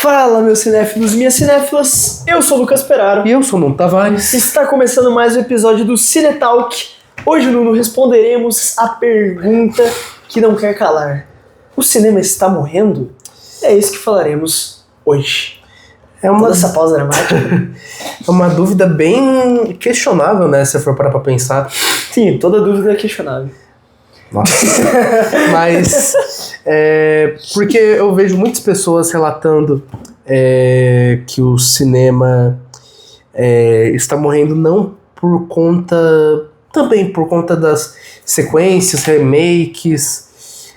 Fala, meus cinéfilos e minhas cinéfilas, eu sou o Lucas Peraro. E eu sou o Nuno Tavares. Está começando mais um episódio do Cinetalk. Hoje, Nuno, responderemos a pergunta que não quer calar. O cinema está morrendo? É isso que falaremos hoje. Toda essa pausa dramática. É uma dúvida bem questionável, né? Se for parar pra pensar. Sim, toda dúvida é questionável. Nossa. Mas, porque eu vejo muitas pessoas relatando que o cinema está morrendo não por conta... Também por conta das sequências, remakes,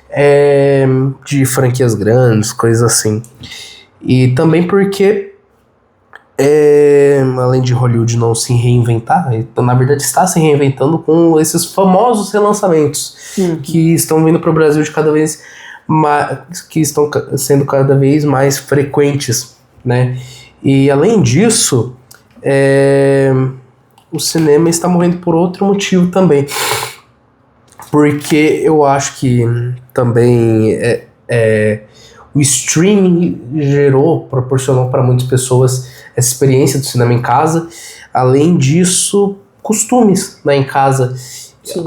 de franquias grandes, coisas assim. E também porque, além de Hollywood não se reinventar, então, na verdade está se reinventando com esses famosos relançamentos que estão vindo para o Brasil de cada vez mais, que estão sendo cada vez mais frequentes, né? E além disso, o cinema está morrendo por outro motivo também. Porque eu acho que também o streaming proporcionou para muitas pessoas essa experiência do cinema em casa. Além disso, costumes, né, em casa. Sim.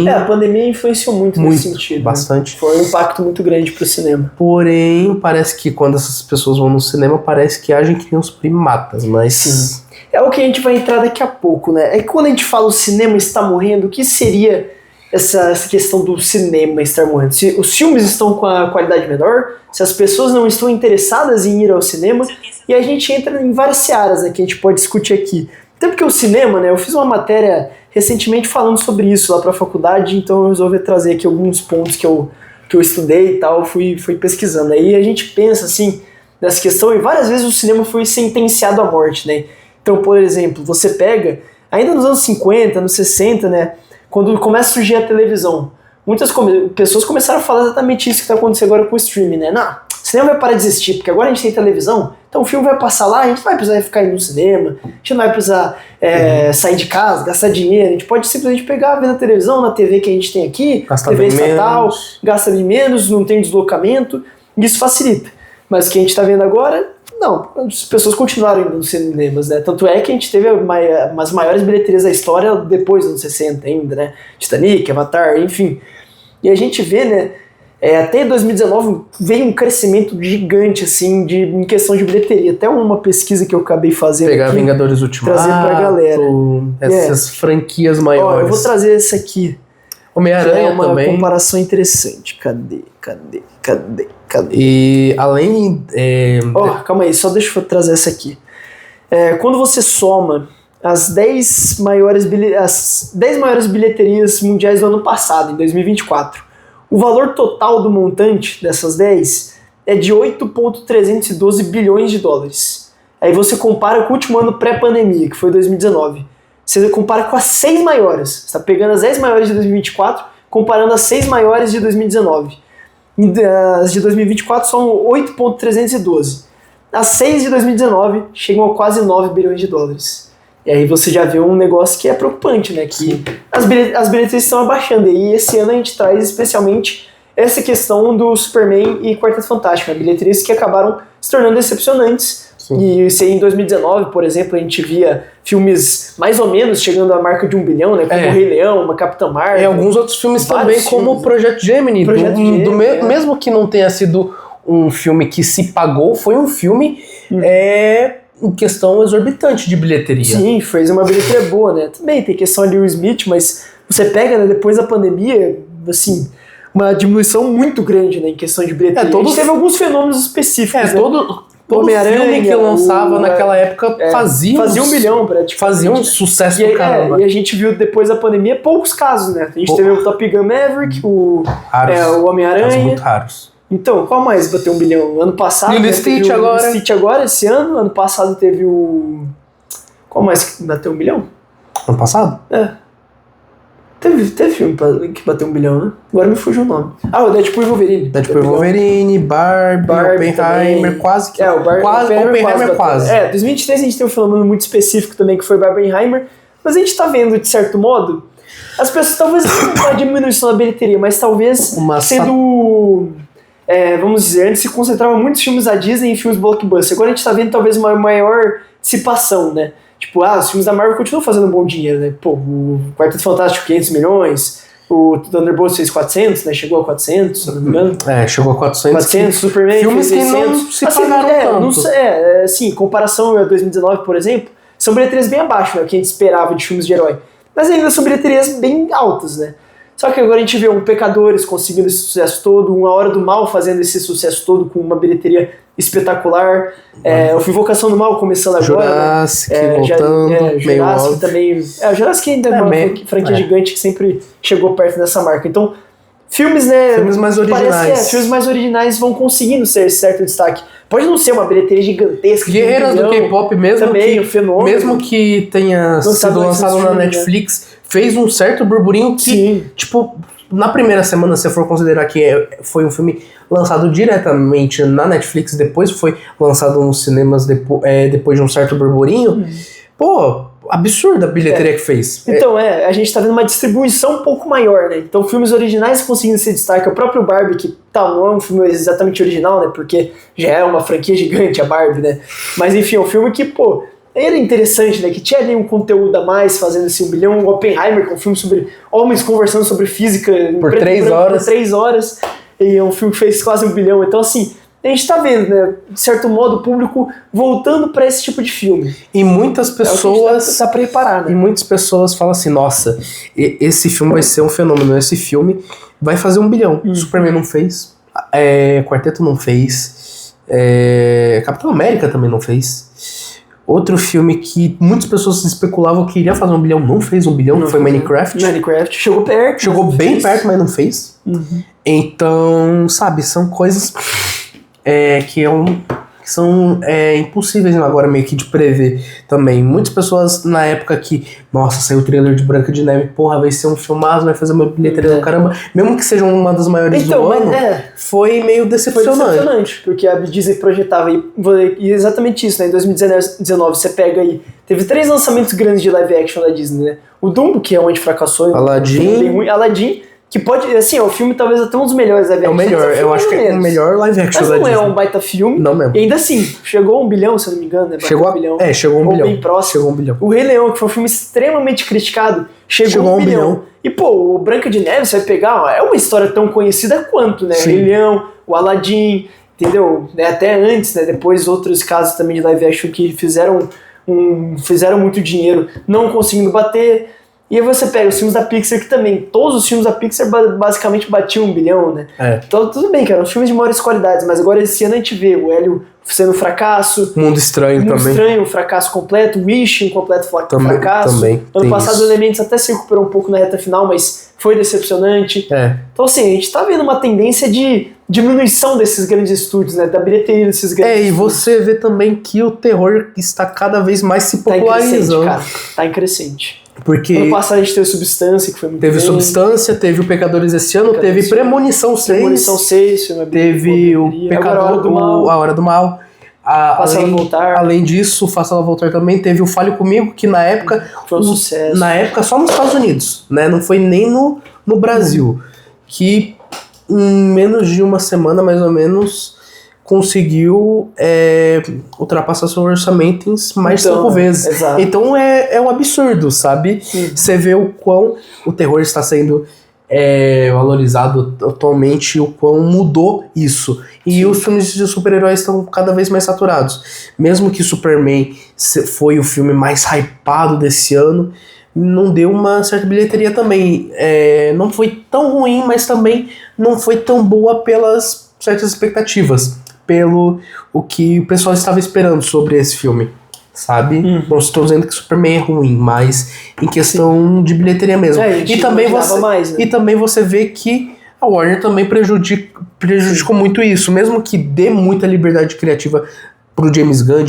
A pandemia influenciou muito nesse sentido. Bastante. Né? Foi um impacto muito grande pro cinema. Porém, parece que quando essas pessoas vão no cinema, parece que agem que nem os primatas, mas... Sim. É o que a gente vai entrar daqui a pouco, né? É que quando a gente fala o cinema está morrendo, o que seria essa questão do cinema estar morrendo? Se os filmes estão com a qualidade menor, se as pessoas não estão interessadas em ir ao cinema, e a gente entra em várias searas, né, que a gente pode discutir aqui. Até porque o cinema, né, eu fiz uma matéria recentemente falando sobre isso lá para a faculdade, então eu resolvi trazer aqui alguns pontos que eu estudei e tal, fui pesquisando. Aí a gente pensa, assim, nessa questão, e várias vezes o cinema foi sentenciado à morte, né? Então, por exemplo, você pega, ainda nos anos 50, anos 60, né, quando começa a surgir a televisão, muitas pessoas começaram a falar exatamente isso que está acontecendo agora com o streaming, né? Não, o cinema vai parar de existir, porque agora a gente tem televisão, então o filme vai passar lá, a gente não vai precisar ficar indo no cinema, a gente não vai precisar sair de casa, gastar dinheiro, a gente pode simplesmente pegar, ver na televisão, na TV que a gente tem aqui, gasta TV estatal, gasta de menos, não tem deslocamento, isso facilita. Mas o que a gente está vendo agora... Não, as pessoas continuaram indo nos cinemas, né? Tanto é que a gente teve as maiores bilheterias da história depois dos anos 60 ainda, né? Titanic, Avatar, enfim. E a gente vê, né? Até 2019 veio um crescimento gigante, assim, em questão de bilheteria. Até uma pesquisa que eu acabei fazendo pegar aqui, Vingadores Ultimato, trazer pra galera. Essas franquias maiores. Ó, eu vou trazer essa aqui. Homem-Aranha uma também. Comparação interessante. Cadê? E além... calma aí, só deixa eu trazer essa aqui. Quando você soma as 10 maiores bilheterias mundiais do ano passado, em 2024, o valor total do montante dessas 10 é de 8,312 bilhões de dólares. Aí você compara com o último ano pré-pandemia, que foi 2019. Você compara com as 6 maiores. Você está pegando as 10 maiores de 2024, comparando as 6 maiores de 2019. As de 2024 são 8,312. As 6 de 2019 chegam a quase 9 bilhões de dólares. E aí você já vê um negócio que é preocupante, né? Que as bilheterias estão abaixando. E esse ano a gente traz especialmente essa questão do Superman e Quarteto Fantástico, né? Bilheterias que acabaram se tornando decepcionantes. Sim. E se em 2019, por exemplo, a gente via filmes mais ou menos chegando à marca de 1 bilhão, né? Como o Rei Leão, uma Capitã Marvel. E alguns outros filmes também, como o Projeto Gemini. Mesmo que não tenha sido um filme que se pagou, foi um filme em questão exorbitante de bilheteria. Sim, fez uma bilheteria boa, né? Também tem questão de Will Smith, mas você pega, né, depois da pandemia, assim... uma diminuição muito grande, né, em questão de bilheteria. A gente teve alguns fenômenos específicos, né? Todo filme que lançava naquela época fazia 1 bilhão, fazia um sucesso do caramba. E a gente viu depois da pandemia poucos casos, né? A gente teve o Top Gun Maverick, o Homem-Aranha. Muito raros. Então, qual mais bateu 1 bilhão? Ano passado... E o Stitch agora, esse ano. Ano passado teve o... Qual mais que bateu 1 bilhão? Ano passado? Teve filme que bateu 1 bilhão, né? Agora me fugiu o nome. O Deadpool e Wolverine. Deadpool e Wolverine, Barbie Oppenheimer, também. quase que... Oppenheimer quase. 2023 a gente tem um fenômeno muito específico também, que foi Oppenheimer, mas a gente tá vendo, de certo modo, as pessoas talvez não uma diminuição da bilheteria, mas talvez sendo vamos dizer, antes se concentrava muitos filmes da Disney em filmes blockbuster. Agora a gente tá vendo talvez uma maior dissipação, né? Tipo, os filmes da Marvel continuam fazendo um bom dinheiro, né? Pô, o Quarteto Fantástico 500 milhões, o Thunderbolts fez 400, né? Chegou a 400, se não me engano. Chegou a 400. 400, Superman filmes fez 600. Que não se pagaram tanto. Assim, em comparação a 2019, por exemplo, são bilheterias bem abaixo, né? O que a gente esperava de filmes de herói. Mas ainda são bilheterias bem altas, né? Só que agora a gente vê um Pecadores conseguindo esse sucesso todo, Uma Hora do Mal fazendo esse sucesso todo com uma bilheteria espetacular, o Invocação do Mal começando agora. Jurassic voltando, Jurassic também. O Jurassic ainda é uma franquia gigante que sempre chegou perto dessa marca. Então, filmes, né? Filmes mais originais. Parece que filmes mais originais vão conseguindo ser certo destaque. Pode não ser uma bilheteria gigantesca. Guerreiras do K-pop, mesmo também, que, o fenômeno, mesmo que tenha sido lançado na Netflix, fez um certo burburinho que, tipo, na primeira semana, se for considerar que foi um filme lançado diretamente na Netflix, depois foi lançado nos cinemas depois de um certo burburinho, absurda a bilheteria que fez. Então, a gente tá vendo uma distribuição um pouco maior, né? Então, filmes originais conseguindo se destacar. O próprio Barbie, que não é um filme exatamente original, né? Porque já é uma franquia gigante, a Barbie, né? Mas, enfim, é um filme que, era interessante, né? Que tinha ali um conteúdo a mais, fazendo esse 1 bilhão. O Oppenheimer, que é um filme sobre homens conversando sobre física por 3 horas. Por 3 horas. E é um filme que fez quase 1 bilhão. Então, assim, a gente tá vendo, né? De certo modo, o público voltando pra esse tipo de filme. E muitas pessoas... tá pra reparar, né? E muitas pessoas falam assim, nossa, esse filme vai ser um fenômeno. Esse filme vai fazer 1 bilhão. Superman não fez. Quarteto não fez. Capitão América também não fez. Outro filme que muitas pessoas especulavam que iria fazer 1 bilhão, não fez 1 bilhão, que foi Minecraft. Minecraft chegou perto. Chegou bem perto, mas não fez. Então, sabe, são coisas que são impossíveis agora meio que de prever também. Muitas pessoas na época que, nossa, saiu o trailer de Branca de Neve, vai ser um filmaço, vai fazer uma bilheteria do caramba, mesmo que seja uma das maiores do ano, foi meio decepcionante. Foi decepcionante, porque a Disney projetava e exatamente isso, né? Em 2019 você pega aí, teve 3 lançamentos grandes de live action da Disney, né? O Dumbo, que é onde fracassou, Aladdin, que pode, assim, é o filme talvez até um dos melhores live action. É o melhor, eu acho que é o melhor live action da Disney. Mas não é um baita filme. Não mesmo. E ainda assim, chegou a 1 bilhão, se eu não me engano, né? Chegou a 1 bilhão. Chegou a 1 bilhão. Bem próximo. Chegou a 1 bilhão. O Rei Leão, que foi um filme extremamente criticado, chegou a 1 bilhão. E, o Branca de Neve, você vai pegar, é uma história tão conhecida quanto, né? Sim. Rei Leão, o Aladdin, entendeu? Até antes, né? Depois outros casos também de live action que fizeram muito dinheiro, não conseguindo bater. E aí você pega os filmes da Pixar, que também, todos os filmes da Pixar basicamente batiam 1 bilhão, né? Então tudo bem, que eram filmes de maiores qualidades, mas agora esse ano a gente vê o Hélio sendo um fracasso. Mundo Estranho também. Mundo Estranho, um fracasso completo. Wish, um completo fracasso. Também. Ano passado o Elementos até se recuperou um pouco na reta final, mas foi decepcionante. Então assim, a gente tá vendo uma tendência de diminuição desses grandes estúdios, né? Da bilheteria desses grandes estúdios. E você vê também que o terror está cada vez mais se popularizando. Tá em crescente. Porque ano passado a gente teve Substância, que foi muito Teve bem. Substância, teve o Pecadores esse ano, teve Premonição 6. Premonição 6, foi uma teve o Pecador, A Hora do Mal. Faça Ela Voltar. Além disso, Faça Ela Voltar também. Teve o Fale Comigo, que na época... Foi um sucesso. Na época só nos Estados Unidos, né? Não foi nem no Brasil. Que em menos de uma semana, mais ou menos, conseguiu ultrapassar seu orçamento em mais 5 vezes. Exato. Então é um absurdo, sabe? Você vê o quão o terror está sendo valorizado atualmente, o quão mudou isso. E os filmes de super-heróis estão cada vez mais saturados. Mesmo que Superman foi o filme mais hypado desse ano, não deu uma certa bilheteria também. Não foi tão ruim, mas também não foi tão boa pelas certas expectativas. Pelo o que o pessoal estava esperando sobre esse filme, sabe? Não estou dizendo que Superman é ruim, mas em questão de bilheteria mesmo. E também você vê que a Warner também prejudicou muito isso, mesmo que dê muita liberdade criativa pro James Gunn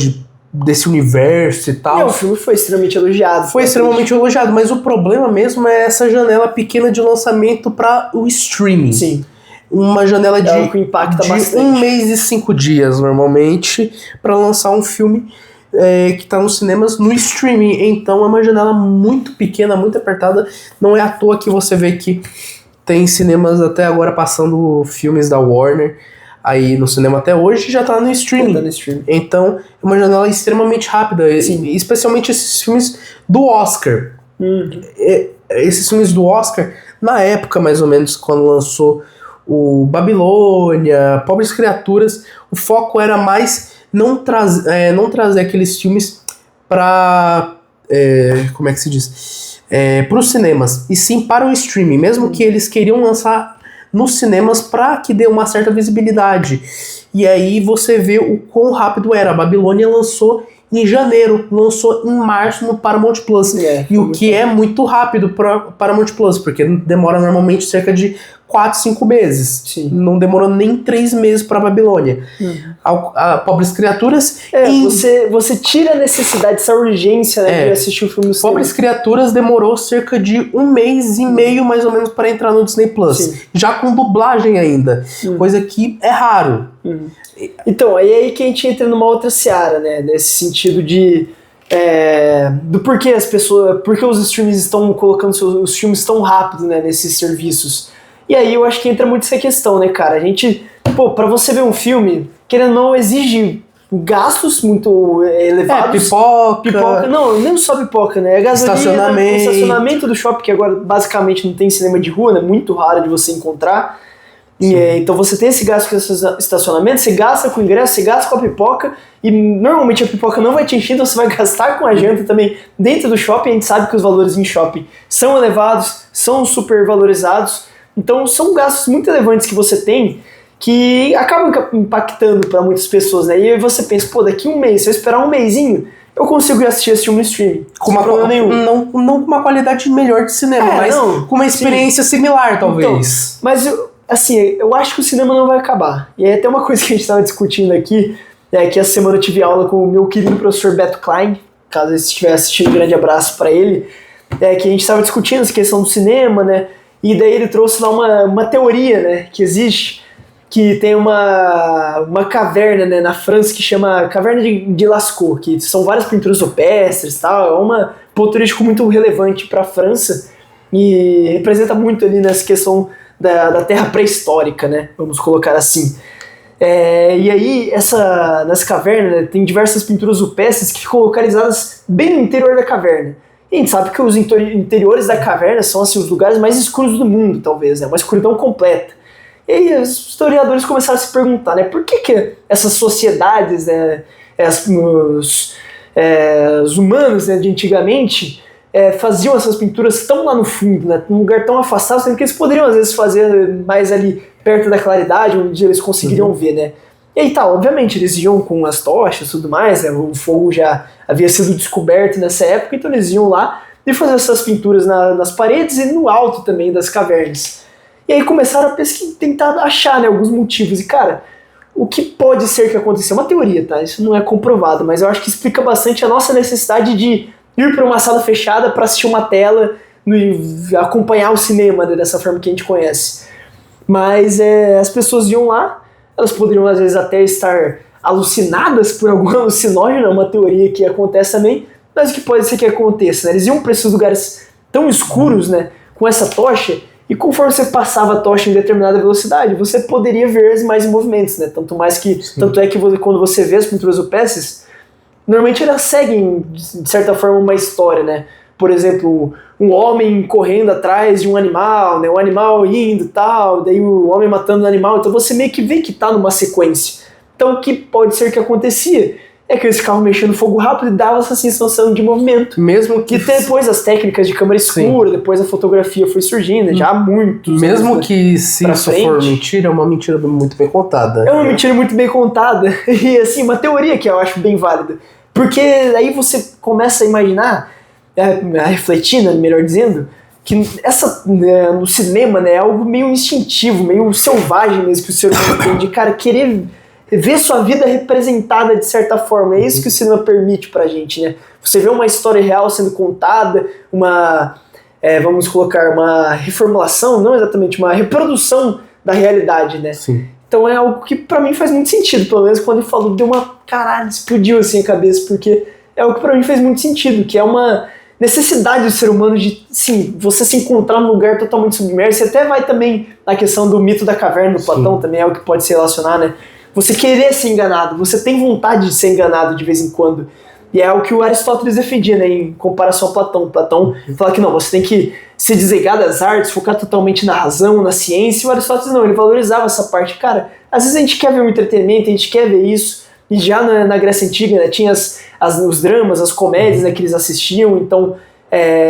desse universo e tal. E o filme foi extremamente elogiado. Foi extremamente elogiado, mas o problema mesmo é essa janela pequena de lançamento para o streaming. Sim. Uma janela de 1 mês e 5 dias, normalmente, para lançar um filme que está nos cinemas no streaming. Então é uma janela muito pequena, muito apertada. Não é à toa que você vê que tem cinemas até agora passando filmes da Warner. aí no cinema até hoje, já tá no streaming. Tá no streaming. Então, é uma janela extremamente rápida, especialmente esses filmes do Oscar. Esses filmes do Oscar, na época, mais ou menos, quando lançou o Babilônia, Pobres Criaturas, o foco era mais não trazer aqueles filmes para como é que se diz? Para os cinemas, e sim para o streaming, mesmo que eles queriam lançar nos cinemas para que dê uma certa visibilidade. E aí você vê o quão rápido era. A Babilônia lançou em janeiro, lançou em março no Paramount Plus. E o que é muito rápido para Paramount Plus, porque demora normalmente cerca de 4, 5 meses. Sim. Não demorou nem 3 meses para Babilônia. A Pobres Criaturas... Você tira a necessidade, essa urgência, né, de assistir o filme no cinema. Pobres Criaturas demorou cerca de 1 mês e meio, mais ou menos, para entrar no Disney Plus. Sim. Já com dublagem ainda. Coisa que é raro. Então, aí que a gente entra numa outra seara, né? Nesse sentido de... do porquê as pessoas... Porque os streamings estão colocando os filmes tão rápido, né, nesses serviços. E aí eu acho que entra muito essa questão, né, cara? A gente... pra você ver um filme, querendo ou não, exige gastos muito elevados. Pipoca. Não, nem só pipoca, né? Gasolina, estacionamento do shopping, que agora basicamente não tem cinema de rua, né? Muito raro de você encontrar. Então você tem esse gasto com estacionamento, você gasta com ingresso, você gasta com a pipoca, e normalmente a pipoca não vai te encher, então você vai gastar com a janta também dentro do shopping. A gente sabe que os valores em shopping são elevados, são super valorizados, então são gastos muito relevantes que você tem, que acabam impactando para muitas pessoas, né? E aí você pensa, daqui um mês, se eu esperar um mêsinho, eu consigo assistir esse filme no streaming, sem problema nenhum. Não com uma qualidade melhor de cinema, mas com uma experiência similar, talvez. Então, mas eu acho que o cinema não vai acabar. E aí até uma coisa que a gente estava discutindo aqui, que essa semana eu tive aula com o meu querido professor Beto Klein, caso ele estiver assistindo, um grande abraço para ele, que a gente estava discutindo essa questão do cinema, né? E daí ele trouxe lá uma teoria, né, que existe, que tem uma caverna, né, na França que chama Caverna de Lascaux, que são várias pinturas rupestres e tal, é um ponto turístico muito relevante para a França e representa muito ali nessa questão da terra pré-histórica, né, vamos colocar assim. E aí, nessa caverna, né, tem diversas pinturas rupestres que ficam localizadas bem no interior da caverna. E a gente sabe que os interiores da caverna são assim, os lugares mais escuros do mundo, talvez, né, uma escuridão completa. E aí os historiadores começaram a se perguntar, né, por que essas sociedades, né, os humanos, né, de antigamente faziam essas pinturas tão lá no fundo, né, num lugar tão afastado, sendo que eles poderiam às vezes fazer mais ali perto da claridade, onde eles conseguiriam ver, né. E aí obviamente eles iam com as tochas e tudo mais, né, o fogo já havia sido descoberto nessa época, então eles iam lá e faziam essas pinturas nas paredes e no alto também das cavernas. E aí começaram a tentar achar, né, alguns motivos. E, cara, o que pode ser que aconteceu? Uma teoria, tá? Isso não é comprovado, mas eu acho que explica bastante a nossa necessidade de ir para uma sala fechada para assistir uma tela e acompanhar o cinema, né, dessa forma que a gente conhece. Mas as pessoas iam lá, elas poderiam às vezes até estar alucinadas por algum alucinógeno, é uma teoria que acontece também, mas o que pode ser que aconteça, né? Eles iam para esses lugares tão escuros, né, com essa tocha, e conforme você passava a tocha em determinada velocidade, você poderia ver mais movimentos, né? Tanto é que quando você vê as pinturas rupestres, normalmente elas seguem, de certa forma, uma história, né? Por exemplo, um homem correndo atrás de um animal, né? Um animal indo e tal, daí o homem matando o animal, então você meio que vê que tá numa sequência. Então o que pode ser que acontecia é que eles ficavam mexendo fogo rápido e dava essa sensação de movimento. Mesmo que depois as técnicas de câmera escura, depois a fotografia foi surgindo, já há muitos mesmo anos, que se isso for mentira, é uma mentira muito bem contada. É uma mentira muito bem contada. E assim, uma teoria que eu acho bem válida. Porque aí você começa a imaginar, a refletir, né, melhor dizendo, que no cinema, né, é algo meio instintivo, meio selvagem mesmo que o ser humano tem, de, cara, querer ver sua vida representada de certa forma. É isso que o cinema permite pra gente, né? Você vê uma história real sendo contada, vamos colocar, uma reformulação, não exatamente, uma reprodução da realidade, né? Sim. Então é algo que pra mim faz muito sentido, pelo menos quando ele falou, deu uma, caralho, explodiu assim a cabeça, porque é algo que pra mim faz muito sentido, que é uma necessidade do ser humano de, sim, você se encontrar num lugar totalmente submerso. E até vai também na questão do mito da caverna do Platão, também é algo que pode se relacionar, né? Você querer ser enganado, você tem vontade de ser enganado de vez em quando. E é o que o Aristóteles defendia, né, em comparação a Platão. Platão fala que não, você tem que se desligar das artes, focar totalmente na razão, na ciência. E o Aristóteles não, ele valorizava essa parte. Cara, às vezes a gente quer ver um entretenimento, a gente quer ver isso. E já na Grécia Antiga, né, tinha os dramas, as comédias, né, que eles assistiam. Então,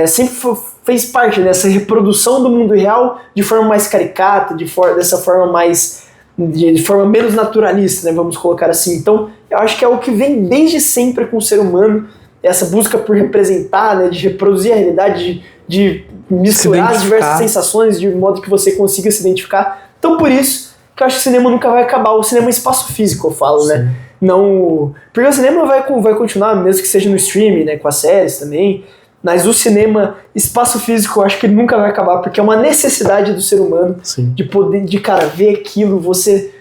sempre fez parte dessa reprodução do mundo real de forma mais caricata, dessa forma mais... de forma menos naturalista, né, vamos colocar assim. Então, eu acho que é o que vem desde sempre com o ser humano, essa busca por representar, né, de reproduzir a realidade, de misturar as diversas sensações de modo que você consiga se identificar. Então, por isso que eu acho que o cinema nunca vai acabar. O cinema é um espaço físico, eu falo, né? Não... Porque o cinema vai continuar, mesmo que seja no streaming, né, com as séries também. Mas o cinema, espaço físico, eu acho que ele nunca vai acabar, porque é uma necessidade do ser humano. Sim. De poder, de cara, ver aquilo, você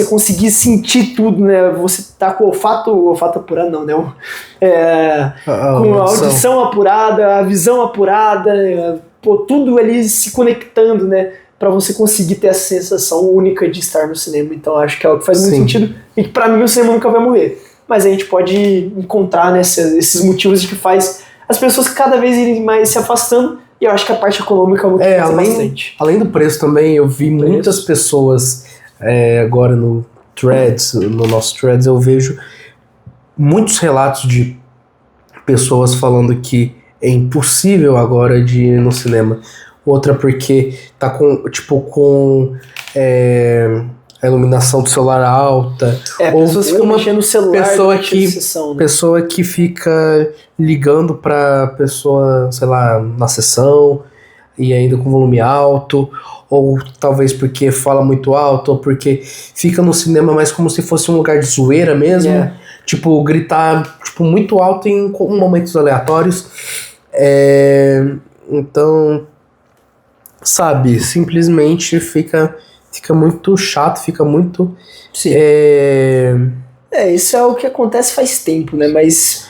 conseguir sentir tudo, né? Você tá com o olfato apurado, não, né? Com a audição apurada, a visão apurada, tudo ali se conectando, né? Pra você conseguir ter essa sensação única de estar no cinema. Então acho que é algo que faz muito sentido e que pra mim o cinema nunca vai morrer. Mas a gente pode encontrar, né, esses motivos de que faz as pessoas cada vez irem mais se afastando, e eu acho que a parte econômica é muito bastante. Além do preço também, eu vi muitas pessoas agora no nosso Threads, eu vejo muitos relatos de pessoas falando que é impossível agora de ir no cinema. Outra porque tá com a iluminação do celular alta. Ou pessoas ficam mexendo no celular. Pessoa que fica ligando pra pessoa, sei lá, na sessão e ainda com volume alto, ou talvez porque fala muito alto, ou porque fica no cinema mais como se fosse um lugar de zoeira mesmo. Tipo, gritar muito alto em momentos aleatórios. Então, sabe, simplesmente fica muito chato, fica muito... Sim. Isso é o que acontece faz tempo, né? Mas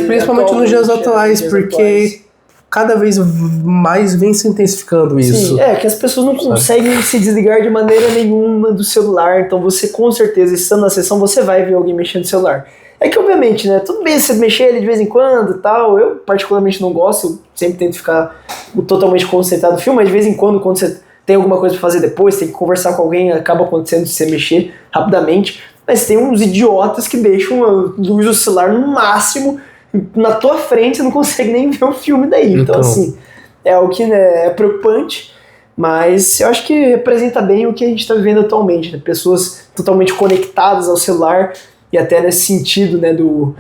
principalmente nos dias atuais, porque cada vez mais vem se intensificando isso. Sim, que as pessoas não conseguem se desligar de maneira nenhuma do celular, então você com certeza, estando na sessão, você vai ver alguém mexendo no celular. É que obviamente, né, tudo bem você mexer ele de vez em quando e tal, eu particularmente não gosto, eu sempre tento ficar totalmente concentrado no filme, mas de vez em quando você tem alguma coisa pra fazer depois, tem que conversar com alguém, acaba acontecendo de você mexer rapidamente, mas tem uns idiotas que deixam o celular no máximo na tua frente, você não consegue nem ver o filme daí. Então assim, é o que, né, é preocupante, mas eu acho que representa bem o que a gente está vivendo atualmente, né? Pessoas totalmente conectadas ao celular, e até nesse sentido, né, do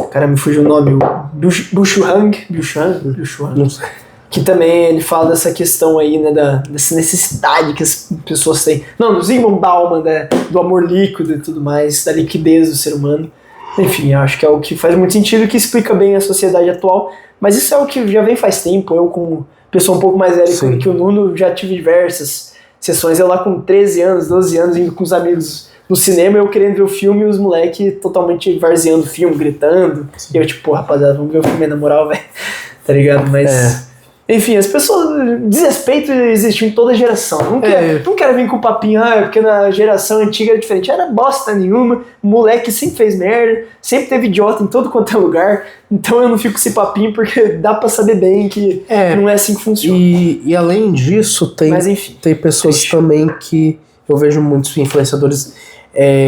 cara, me fugiu o nome, o Byung-Chul Han, que também ele fala dessa questão aí, né, dessa necessidade que as pessoas têm, do Zygmunt Bauman, né, do amor líquido e tudo mais, da liquidez do ser humano. Enfim, eu acho que é o que faz muito sentido e que explica bem a sociedade atual, mas isso é o que já vem faz tempo. Eu, como pessoa um pouco mais velha que o Nuno, já tive diversas sessões, eu lá com 13 anos, 12 anos, indo com os amigos no cinema, eu querendo ver o filme e os moleques totalmente varzeando o filme, gritando. E eu tipo, rapaziada, vamos ver o filme na moral, velho. Tá ligado? Mas... Enfim, as pessoas... Desrespeito existe em toda geração. Não quero vir com o papinho, porque na geração antiga era diferente. Era bosta nenhuma. O moleque sempre fez merda. Sempre teve idiota em todo quanto é lugar. Então eu não fico com esse papinho, porque dá pra saber bem que não é assim que funciona. E além disso, tem pessoas também que... Eu vejo muitos influenciadores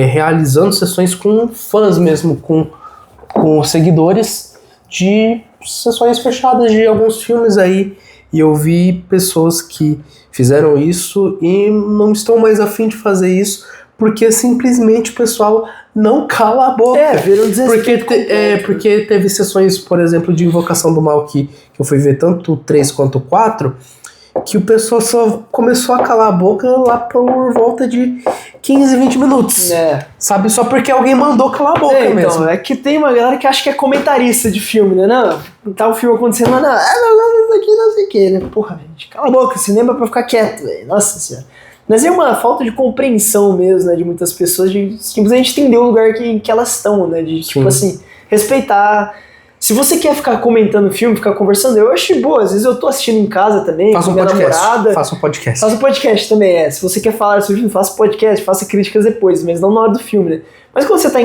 realizando sessões com fãs mesmo, com seguidores de sessões fechadas de alguns filmes aí, e eu vi pessoas que fizeram isso e não estão mais a fim de fazer isso, porque simplesmente o pessoal não cala a boca. Virou um desrespeito. Porque teve sessões, por exemplo, de Invocação do Mal que eu fui ver tanto o 3 quanto o 4, que o pessoal só começou a calar a boca lá por volta de 15, 20 minutos. Sabe? Só porque alguém mandou calar a boca mesmo. Então, é que tem uma galera que acha que é comentarista de filme, né? Não, tá o filme acontecendo, mas não aqui, não sei o que, né? Porra, gente, cala a boca, cinema é pra ficar quieto, velho. Nossa senhora. Mas é uma falta de compreensão mesmo, né? De muitas pessoas, de simplesmente entender o lugar que elas estão, né? De, tipo assim, respeitar Se você quer ficar comentando o filme, ficar conversando, eu acho de boa. Às vezes eu tô assistindo em casa também, Faça com um minha podcast. namorada. Faça um podcast. Faça um podcast também, Se você quer falar sobre o filme, faça podcast, faça críticas depois, mas não na hora do filme, né? Mas quando você tá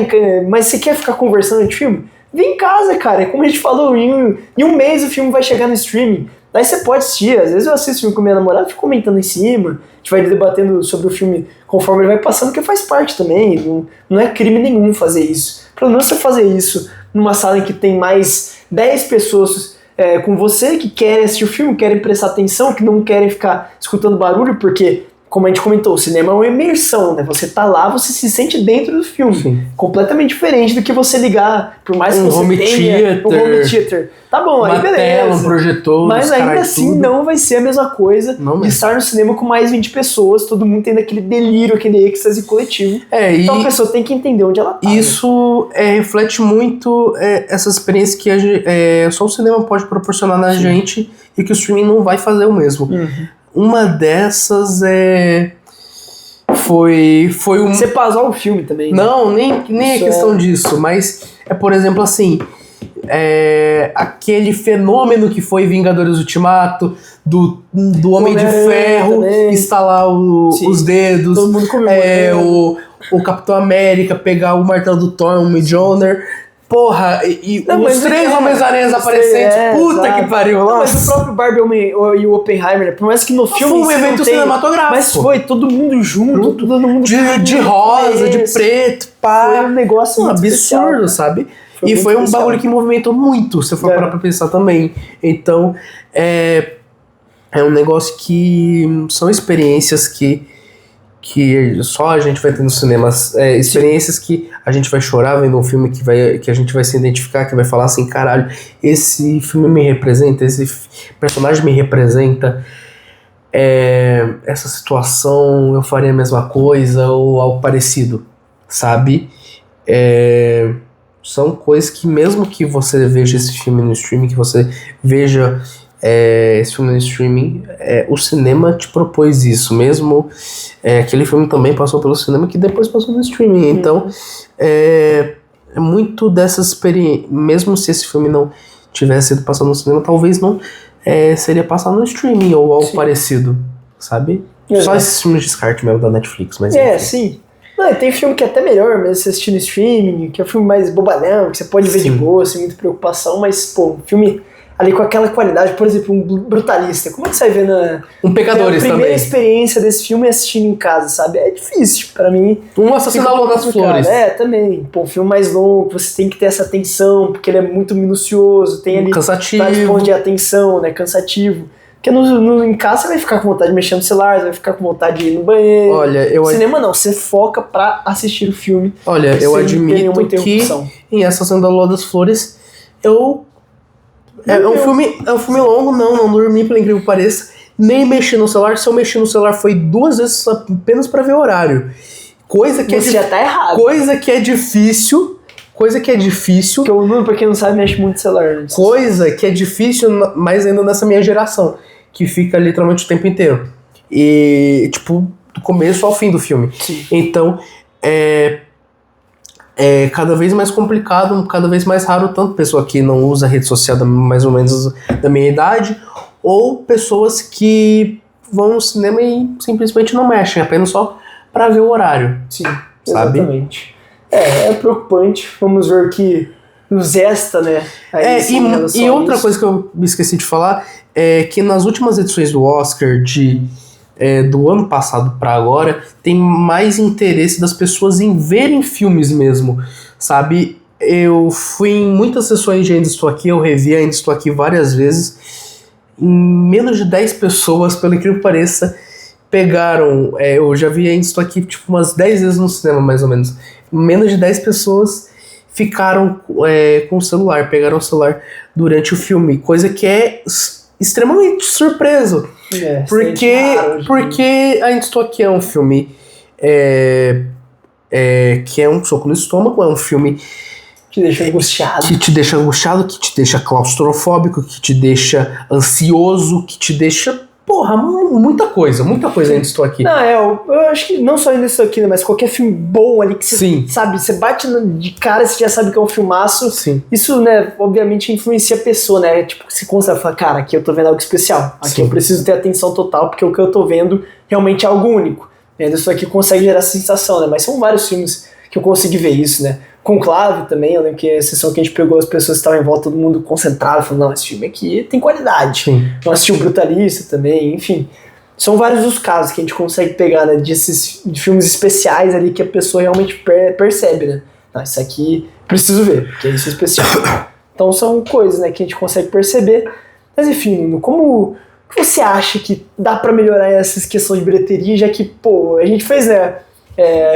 mas você quer ficar conversando de filme, vem em casa, cara. Como a gente falou, em um mês o filme vai chegar no streaming. Daí você pode assistir. Às vezes eu assisto o filme com minha namorada, fico comentando em cima, a gente vai debatendo sobre o filme conforme ele vai passando, que faz parte também. Não é crime nenhum fazer isso. Pelo menos você fazer isso numa sala em que tem mais 10 pessoas com você que querem assistir o filme, querem prestar atenção, que não querem ficar escutando barulho, porque, como a gente comentou, o cinema é uma imersão, né? Você tá lá, você se sente dentro do filme. Sim. Completamente diferente do que você ligar, por mais que você home tenha theater, um home theater. Tá bom, aí beleza. Tela, um projetor, mas ainda assim tudo. não vai ser a mesma coisa de estar no cinema com mais 20 pessoas, todo mundo tendo aquele delírio, aquele êxtase coletivo. Então a pessoa tem que entender onde ela tá. Isso reflete muito essa experiência que só o cinema pode proporcionar na gente e que o streaming não vai fazer o mesmo. Uma dessas foi Você pausar o filme também. Né? Não, nem é questão disso, mas por exemplo, assim, aquele fenômeno que foi Vingadores Ultimato, do Homem de Ferro instalar os dedos, todo mundo o Capitão América pegar o martelo do Thor, o Mjolnir. Porra, os 3 Homens-Aranhas aparecentes, puta que pariu. Mas o próprio Barbie e o Oppenheimer, né? Por mais que no filme... Foi um evento cinematográfico. Mas foi todo mundo junto, todo mundo... De rosa, de preto, pá. Foi um negócio absurdo, especial, sabe? Foi um bagulho que movimentou muito, se for parar pra pensar também. Então, é um negócio que são experiências que só a gente vai ter nos cinemas, experiências que a gente vai chorar vendo um filme que a gente vai se identificar, que vai falar assim, caralho, esse filme me representa, esse personagem me representa, essa situação eu faria a mesma coisa ou algo parecido, sabe? São coisas que mesmo que você veja esse filme no streaming, que você veja esse filme no streaming, o cinema te propôs isso, mesmo aquele filme também passou pelo cinema que depois passou no streaming, então muito dessas experiências, mesmo se esse filme não tivesse sido passado no cinema, talvez não seria passado no streaming ou algo parecido, sabe? Só esses filmes de descarte mesmo da Netflix, mas sim. Não, tem filme que é até melhor mesmo você assistir no streaming, que é um filme mais bobalhão, que você pode ver de boa, sem muita preocupação, mas, pô, filme ali com aquela qualidade, por exemplo, um Brutalista. Como é que você vai ver Pecadores a primeira também. experiência desse filme é assistindo em casa, sabe? É difícil, pra mim. Um Assassino da Lua das Flores. Também. Pô, um filme mais longo, você tem que ter essa atenção, porque ele é muito minucioso, tem ali vários pontos de atenção, né? Cansativo. Porque em casa você vai ficar com vontade de mexer no celular, você vai ficar com vontade de ir no banheiro. No cinema não, você foca pra assistir o filme. Olha, eu admito que em Assassino da Lua das Flores é um filme longo, não dormi, por incrível que pareça, nem mexi no celular. Se eu mexi no celular foi 2 vezes apenas pra ver o horário. Você já tá errado. Coisa que é difícil. Porque o Nuno, pra quem não sabe, mexe muito no celular. Né? Coisa que é difícil, mais ainda nessa minha geração, que fica literalmente o tempo inteiro. E, tipo, do começo ao fim do filme. Sim. Então, cada vez mais complicado, cada vez mais raro, tanto pessoa que não usa rede social mais ou menos da minha idade, ou pessoas que vão no cinema e simplesmente não mexem, apenas só pra ver o horário. Sim, sabe? Exatamente. É preocupante. Vamos ver o que nos resta, né? E outra coisa que eu me esqueci de falar é que nas últimas edições do Oscar do ano passado para agora, tem mais interesse das pessoas em verem filmes mesmo, sabe? Eu fui em muitas sessões de Ainda Estou Aqui, eu revi Ainda Estou Aqui várias vezes. Em menos de 10 pessoas, pelo incrível que pareça, pegaram... eu já vi Ainda Estou Aqui tipo umas 10 vezes no cinema, mais ou menos. Menos de 10 pessoas ficaram com o celular, pegaram o celular durante o filme, coisa que é extremamente surpreso. Porque Ainda Estou Aqui é um filme que é um soco no estômago, é um filme que deixa angustiado. Que te deixa angustiado, que te deixa claustrofóbico, que te deixa ansioso, que te deixa porra, muita coisa ainda estou aqui. Não, eu acho que não só ainda estou aqui, né, mas qualquer filme bom ali que você sabe, você bate de cara, você já sabe que é um filmaço. Sim. Isso, né, obviamente influencia a pessoa, né? Tipo, se consta, fala, cara, aqui eu tô vendo algo especial. Aqui eu preciso ter atenção total, porque o que eu tô vendo realmente é algo único. Isso aqui consegue gerar essa sensação, né? Mas são vários filmes que eu consegui ver isso, né? Conclave também, eu lembro que a sessão que a gente pegou, as pessoas estavam em volta, todo mundo concentrado, falando, não, esse filme aqui tem qualidade. Não assistiu o Brutalista também, enfim. São vários os casos que a gente consegue pegar, né, de filmes especiais ali que a pessoa realmente percebe, né? Não, isso aqui preciso ver, porque isso é especial. Então são coisas, né, que a gente consegue perceber. Mas enfim, Nuno, como você acha que dá pra melhorar essas questões de bilheteria, já que, pô, a gente fez, né,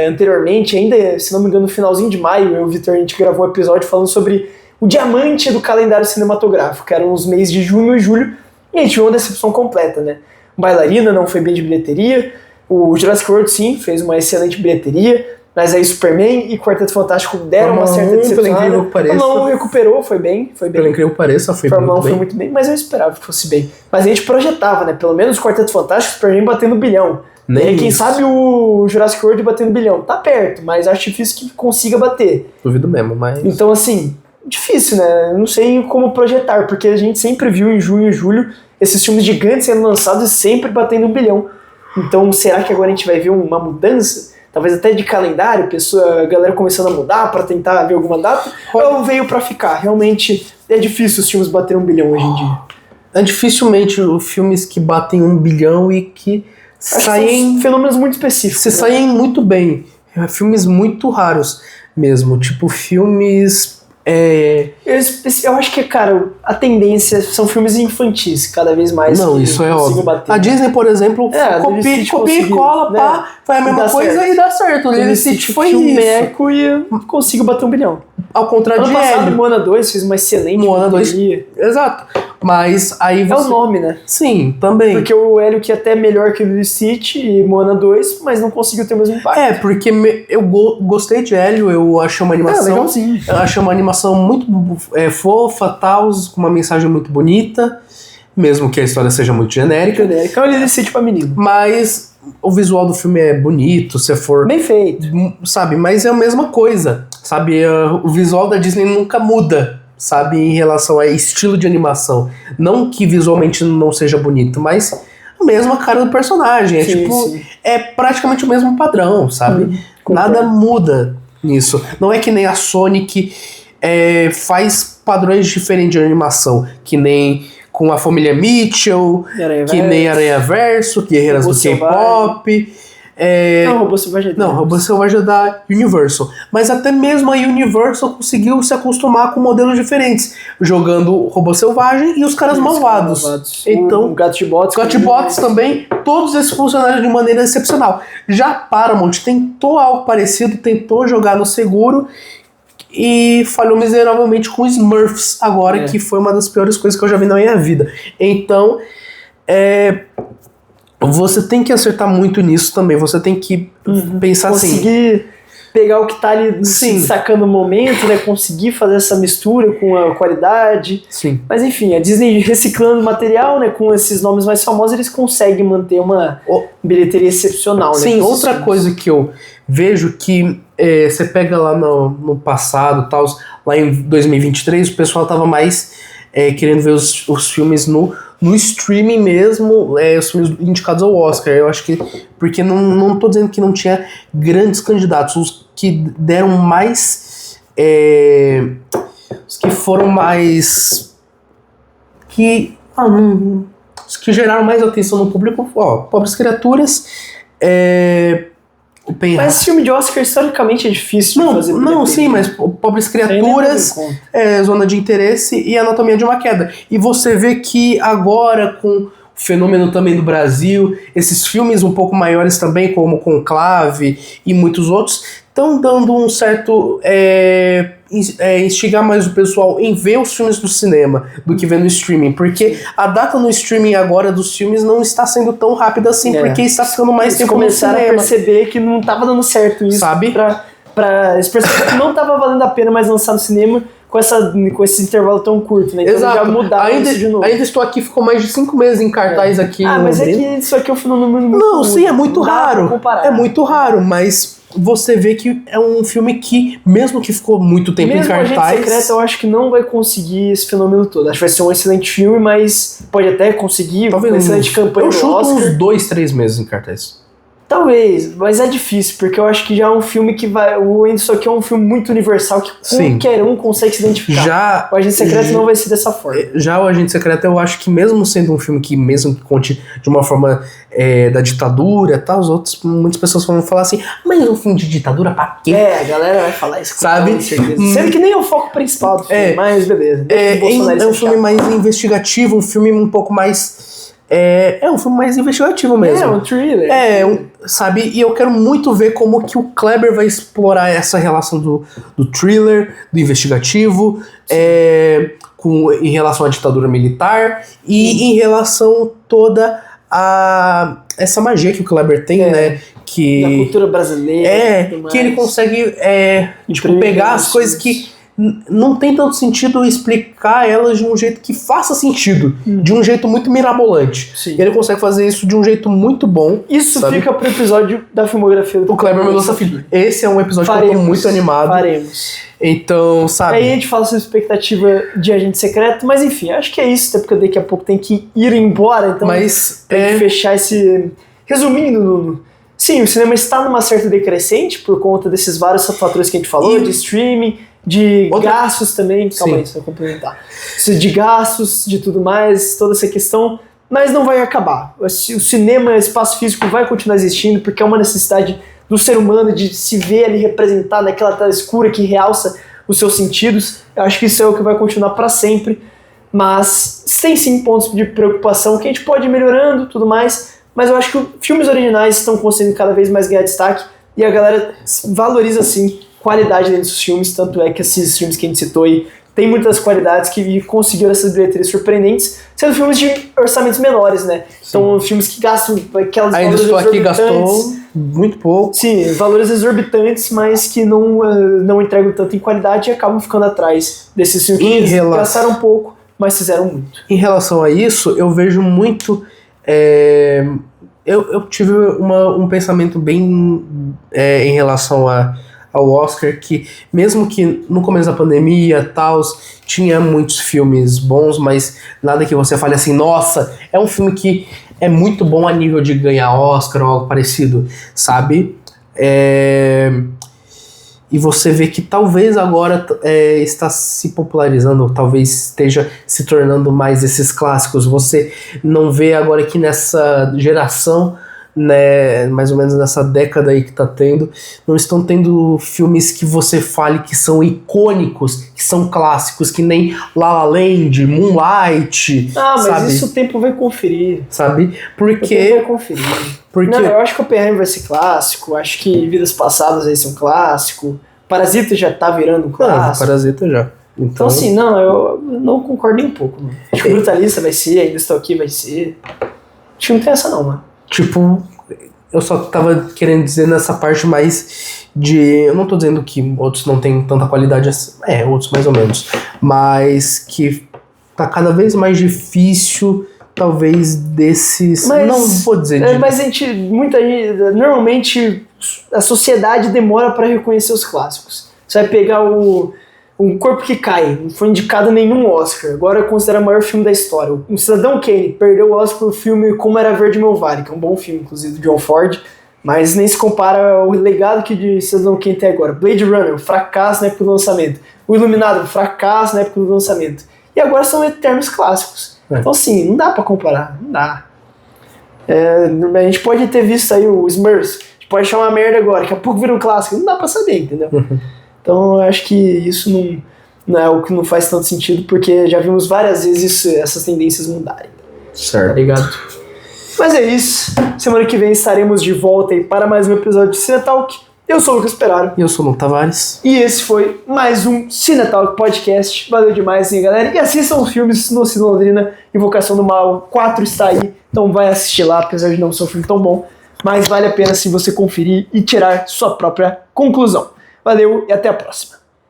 anteriormente, ainda, se não me engano, no finalzinho de maio, eu e o Vitor, a gente gravou um episódio falando sobre o diamante do calendário cinematográfico, que eram os meses de junho e julho, e a gente viu uma decepção completa, né? Bailarina não foi bem de bilheteria, o Jurassic World, sim, fez uma excelente bilheteria, mas aí Superman e Quarteto Fantástico deram uma certa decepção. Não recuperou, foi bem. Pelo incrível que pareça, foi muito bem. Foi muito bem, mas eu esperava que fosse bem. Mas a gente projetava, né? Pelo menos o Quarteto Fantástico, Superman batendo bilhão. Nem quem sabe o Jurassic World batendo bilhão. Tá perto, mas acho difícil que consiga bater. Duvido mesmo, mas... Então, assim, difícil, né? Eu não sei como projetar, porque a gente sempre viu em junho e julho esses filmes gigantes sendo lançados e sempre batendo um bilhão. Então, será que agora a gente vai ver uma mudança? Talvez até de calendário, a galera começando a mudar pra tentar ver alguma data? Ou veio pra ficar? Realmente é difícil os filmes baterem 1 bilhão hoje em dia. É dificilmente os filmes que batem 1 bilhão e que saem... fenômenos muito específicos. Se saem muito bem. Filmes muito raros mesmo. Tipo, filmes... Eu acho que, cara, a tendência são filmes infantis, cada vez mais. Não, isso é óbvio. Bater. A Disney, por exemplo, copia e cola, né? Pá, faz a mesma coisa certo. E dá certo. O Lilo Stitch foi isso. Meco e consigo bater 1 bilhão. Ao contrário de Hélio. Moana 2 fez uma excelente Moana 2, exato. Mas aí você... É o nome, né? Sim, também. Porque o Hélio que é até melhor que o Lilo Stitch e Moana 2, mas não conseguiu ter o mesmo impacto. Porque eu gostei de Hélio, eu achei uma animação... legalzinho. Eu achei uma animação muito fofa, tal, com uma mensagem muito bonita, mesmo que a história seja muito genérica. É o Lilo Stitch pra menino. Mas o visual do filme é bonito, se for... Bem feito. Sabe, mas é a mesma coisa, sabe? O visual da Disney nunca muda, sabe? Em relação a estilo de animação. Não que visualmente não seja bonito, mas a mesma cara do personagem. Sim. É praticamente o mesmo padrão, sabe? Nada muda nisso. Não é que nem a Sony que faz padrões diferentes de animação, que nem... com a família Mitchell, que nem Aranhaverso, Guerreiras do K-pop. Não, Robô Selvagem Não, Robô Selvagem é da Universal. Mas até mesmo a Universal conseguiu se acostumar com modelos diferentes, jogando o Robô Selvagem e os Caras Malvados. Então, o Gato de Bots também, todos esses funcionaram de maneira excepcional. Já Paramount tentou algo parecido, tentou jogar no seguro e falhou miseravelmente com Smurfs agora, que foi uma das piores coisas que eu já vi na minha vida. Então, você tem que acertar muito nisso também. Você tem que pensar conseguir pegar o que tá ali sacando o momento, né? Conseguir fazer essa mistura com a qualidade. Sim. Mas enfim, a Disney reciclando material, né? Com esses nomes mais famosos, eles conseguem manter uma bilheteria excepcional, né? Sim, outra coisa que eu vejo que você pega lá no passado, tal, lá em 2023, o pessoal tava mais querendo ver os filmes no streaming mesmo, os filmes indicados ao Oscar. Eu acho que... Porque não tô dizendo que não tinha grandes candidatos. Os que deram mais... os que foram mais... os que geraram mais atenção no público, Pobres Criaturas... Mas esse filme de Oscar historicamente é difícil de fazer. Não, sim, mas Pobres Criaturas, Zona de Interesse e Anatomia de uma Queda. E você vê que agora, com o fenômeno também do Brasil, esses filmes um pouco maiores também, como Conclave e muitos outros, estão dando um certo... instigar mais o pessoal em ver os filmes do cinema do que ver no streaming, porque a data no streaming agora dos filmes não está sendo tão rápida assim, porque está ficando mais tempo no cinema. Começaram a perceber que não estava dando certo isso, sabe? Eles perceberam que não estava valendo a pena mais lançar no cinema, com esse intervalo tão curto, né? Então Exato. já mudaram isso de novo. Ainda estou aqui, ficou mais de 5 meses em cartaz aqui. Mas é que isso aqui é um fenômeno muito... Não, sim, é muito raro. É muito raro. raro, mas você vê que é um filme que, mesmo que ficou muito tempo em cartaz... Mesmo Agente Secreto, eu acho que não vai conseguir esse fenômeno todo. Acho que vai ser um excelente filme, mas pode até conseguir uma excelente campanha eu no chuto Oscar. uns 2-3 meses em cartaz. Talvez, mas é difícil, porque eu acho que já é um filme que vai... Isso aqui é um filme muito universal, que qualquer um consegue se identificar. O Agente Secreto não vai ser dessa forma. Já o Agente Secreto, eu acho que mesmo sendo um filme que, mesmo que conte de uma forma da ditadura e tal, muitas pessoas vão falar assim, mas um filme de ditadura pra quê? A galera vai falar isso. Sabe? Sendo que nem é o foco principal do filme, mas beleza. É um filme mais investigativo, um filme um pouco mais... É um filme mais investigativo mesmo. É um thriller. Sabe? E eu quero muito ver como que o Kleber vai explorar essa relação do thriller, do investigativo, em relação à ditadura militar e em relação toda a essa magia que o Kleber tem, né? Da cultura brasileira. Que ele consegue pegar as coisas que não tem tanto sentido explicar elas de um jeito que faça sentido, de um jeito muito mirabolante. Sim. Ele consegue fazer isso de um jeito muito bom. Isso fica pro episódio da filmografia do Kleber Mendonça Filho. Esse é um episódio que eu tô muito animado. Faremos. Então, sabe... Aí a gente fala sobre expectativa de Agente Secreto, mas enfim, acho que é isso, até porque daqui a pouco tem que ir embora, então tem que fechar esse... Resumindo, Nuno, sim, o cinema está numa certa decrescente por conta desses vários fatores que a gente falou, de streaming, de gastos também, calma aí, só complementar. De gastos, de tudo mais, toda essa questão, mas não vai acabar. O cinema, espaço físico vai continuar existindo, porque é uma necessidade do ser humano de se ver ali representado naquela tela escura que realça os seus sentidos. Eu acho que isso é o que vai continuar para sempre, mas tem sim pontos de preocupação que a gente pode ir melhorando, tudo mais, mas eu acho que filmes originais estão conseguindo cada vez mais ganhar destaque e a galera valoriza sim qualidade dentro dos filmes, tanto é que esses filmes que a gente citou aí tem muitas qualidades que conseguiram essas bilheterias surpreendentes, sendo filmes de orçamentos menores, né? Sim. Então, filmes que gastam aquelas ainda valores exorbitantes. Aqui gastou muito pouco. Sim, valores exorbitantes, mas que não entregam tanto em qualidade e acabam ficando atrás desses filmes que gastaram pouco, mas fizeram muito. Em relação a isso, eu vejo muito... Eu tive um pensamento bem em relação ao Oscar, que mesmo que no começo da pandemia tinha muitos filmes bons, mas nada que você fale assim, nossa, é um filme que é muito bom a nível de ganhar Oscar ou algo parecido, sabe? E você vê que talvez agora está se popularizando, ou talvez esteja se tornando mais esses clássicos. Você não vê agora que nessa geração, né, mais ou menos nessa década aí que tá tendo, não estão tendo filmes que você fale que são icônicos, que são clássicos, que nem La La Land, Moonlight, mas sabe? isso o tempo vai conferir. Sabe? Porque... O tempo vai conferir. Não, eu acho que o Oppenheimer vai ser clássico, acho que Vidas Passadas vai ser um clássico, Parasita já tá virando um clássico. Parasita já. Então assim, eu não concordo nem um pouco, mano. Acho que Brutalista vai ser, Ainda Estou Aqui vai ser. Acho que não tem essa não, mano. Tipo, eu só tava querendo dizer nessa parte mais de... Eu não tô dizendo que outros não tem tanta qualidade assim. Outros mais ou menos. Mas que tá cada vez mais difícil, talvez, desses... não vou dizer... Mas normalmente a sociedade demora pra reconhecer os clássicos. Você vai pegar Um Corpo que Cai, não foi indicado a nenhum Oscar, agora é considerado o maior filme da história. O Cidadão Kane perdeu o Oscar pro filme Como Era Verde Meu Vale, que é um bom filme, inclusive, do John Ford, mas nem se compara ao legado que de Cidadão Kane tem agora. Blade Runner, um fracasso na época do lançamento. O Iluminado, um fracasso na época do lançamento. E agora são eternos clássicos. Então, assim, não dá pra comparar, não dá. A gente pode ter visto aí o Smurfs, a gente pode achar uma merda agora, daqui a pouco vira um clássico, não dá pra saber, entendeu? Então eu acho que isso não é o que não faz tanto sentido, porque já vimos várias vezes essas tendências mudarem. Certo. Tá ligado? Mas é isso. Semana que vem estaremos de volta aí para mais um episódio de Cinetalk. Eu sou o Lucas Peraro. E eu sou o Nuno Tavares. E esse foi mais um Cinetalk Podcast. Valeu demais, hein, galera? E assistam os filmes no Cine Londrina. Invocação do Mal 4 está aí. Então vai assistir lá, apesar de não ser um filme tão bom. Mas vale a pena se você conferir e tirar sua própria conclusão. Valeu e até a próxima.